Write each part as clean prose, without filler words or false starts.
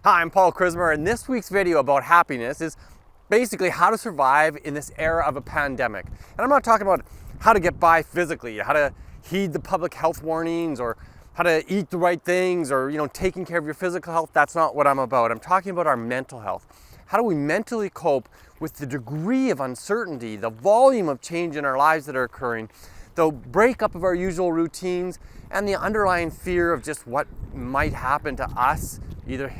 Hi, I'm Paul Krismer, and this week's video about happiness is basically how to survive in this era of a pandemic. And I'm not talking about how to get by physically, how to heed the public health warnings, or how to eat the right things, or taking care of your physical health. That's not what I'm about. I'm talking about our mental health. How do we mentally cope with the degree of uncertainty, the volume of change in our lives that are occurring, the breakup of our usual routines, and the underlying fear of just what might happen to us, either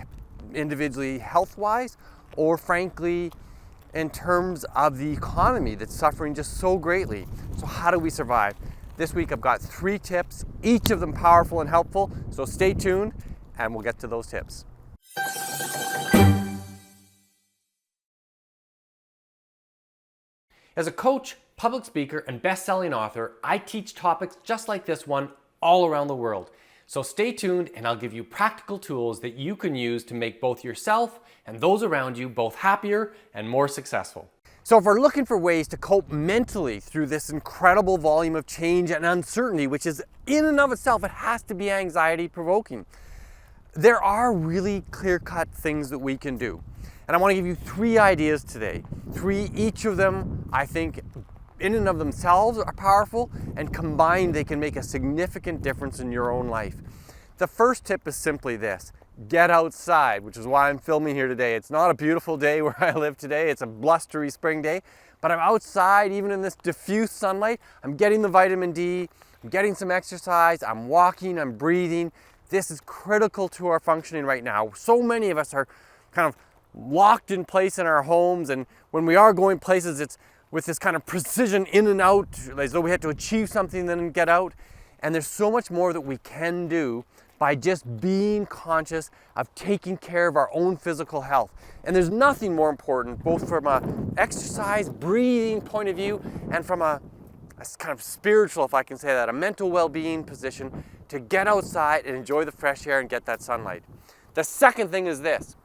individually health-wise, or frankly in terms of the economy that's suffering just so greatly. So how do we survive? This week I've got 3 tips, each of them powerful and helpful, so stay tuned and we'll get to those tips. As a coach, public speaker, and best-selling author, I teach topics just like this one all around the world. So stay tuned and I'll give you practical tools that you can use to make both yourself and those around you both happier and more successful. So if we're looking for ways to cope mentally through this incredible volume of change and uncertainty, which is in and of itself, it has to be anxiety provoking, there are really clear-cut things that we can do. And I want to give you 3 ideas today. 3, each of them, I think, in and of themselves are powerful, and combined they can make a significant difference in your own life. The first tip is simply this: get outside, which is why I'm filming here today. It's not a beautiful day where I live today. It's a blustery spring day, but I'm outside even in this diffuse sunlight. I'm getting the vitamin D, I'm getting some exercise, I'm walking, I'm breathing. This is critical to our functioning right now. So many of us are kind of locked in place in our homes, and when we are going places, it's with this kind of precision in and out, as though we had to achieve something then get out. And there's so much more that we can do by just being conscious of taking care of our own physical health. And there's nothing more important, both from an exercise, breathing point of view, and from a kind of spiritual, if I can say that, a mental well-being position, to get outside and enjoy the fresh air and get that sunlight. The second thing is this: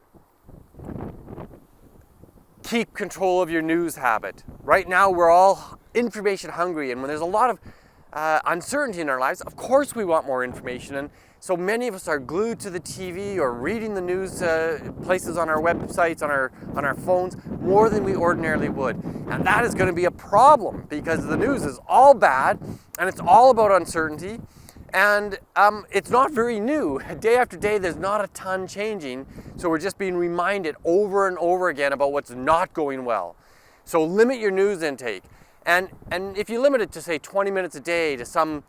keep control of your news habit. Right now we're all information hungry, and when there's a lot of uncertainty in our lives, of course we want more information, and so many of us are glued to the TV or reading the news places on our websites, on our phones, more than we ordinarily would. And that is going to be a problem, because the news is all bad and it's all about uncertainty, and it's not very new. Day after day there's not a ton changing, so we're just being reminded over and over again about what's not going well. So limit your news intake, and if you limit it to say 20 minutes a day to some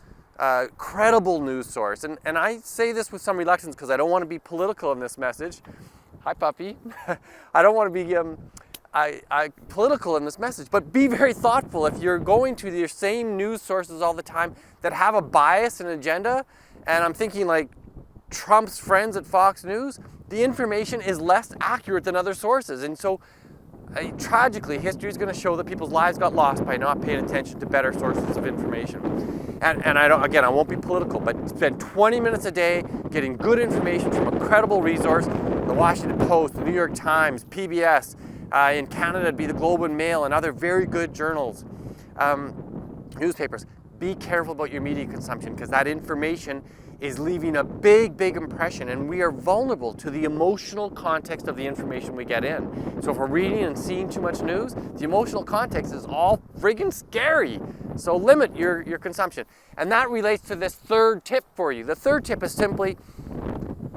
credible news source, and I say this with some reluctance because I don't want to be political in this message. Hi puppy. I don't want to be political in this message, but be very thoughtful. If you're going to your same news sources all the time that have a bias and agenda, and I'm thinking like Trump's friends at Fox News, the information is less accurate than other sources. And so tragically, history is going to show that people's lives got lost by not paying attention to better sources of information. And I won't be political, but spend 20 minutes a day getting good information from a credible resource: the Washington Post, the New York Times, PBS, in Canada it'd be the Globe and Mail, and other very good journals, newspapers. Be careful about your media consumption, because that information is leaving a big impression, and we are vulnerable to the emotional context of the information we get in. So if we're reading and seeing too much news, the emotional context is all friggin' scary. So limit your consumption. And that relates to this third tip for you. The third tip is simply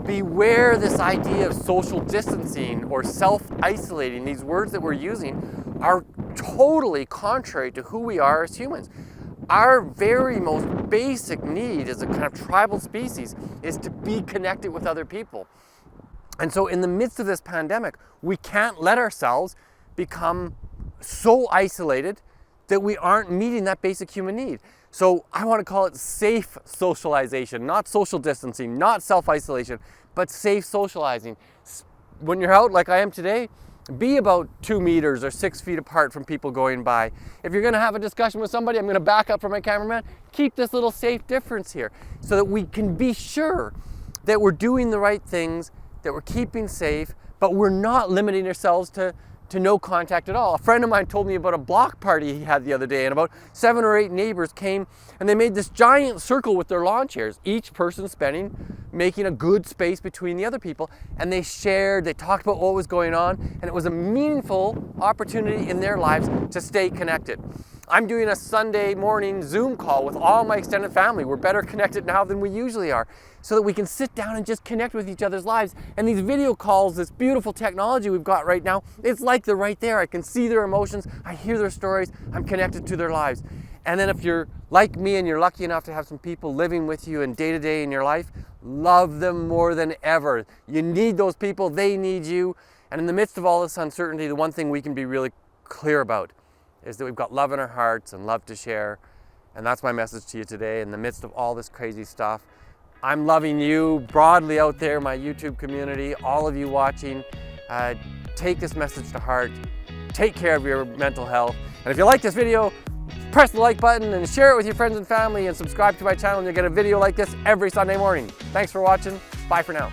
beware this idea of social distancing or self-isolating. These words that we're using are totally contrary to who we are as humans. Our very most basic need as a kind of tribal species is to be connected with other people. And so in the midst of this pandemic, we can't let ourselves become so isolated that we aren't meeting that basic human need. So I want to call it safe socialization, not social distancing, not self-isolation, but safe socializing. When you're out like I am today, be about 2 meters or 6 feet apart from people going by. If you're going to have a discussion with somebody, I'm going to back up from my cameraman. Keep this little safe difference here so that we can be sure that we're doing the right things, that we're keeping safe, but we're not limiting ourselves to to no contact at all. A friend of mine told me about a block party he had the other day, and about 7 or 8 neighbors came and they made this giant circle with their lawn chairs, each person making a good space between the other people, and they shared, they talked about what was going on, and it was a meaningful opportunity in their lives to stay connected. I'm doing a Sunday morning Zoom call with all my extended family. We're better connected now than we usually are, so that we can sit down and just connect with each other's lives. And these video calls, this beautiful technology we've got right now, it's like they're right there. I can see their emotions, I hear their stories, I'm connected to their lives. And then if you're like me and you're lucky enough to have some people living with you in day-to-day in your life, love them more than ever. You need those people, they need you. And in the midst of all this uncertainty, the one thing we can be really clear about is that we've got love in our hearts and love to share. And that's my message to you today. In the midst of all this crazy stuff, I'm loving you broadly out there, my YouTube community, all of you watching. Take this message to heart. Take care of your mental health. And if you like this video, press the like button and share it with your friends and family, and subscribe to my channel and you'll get a video like this every Sunday morning. Thanks for watching. Bye for now.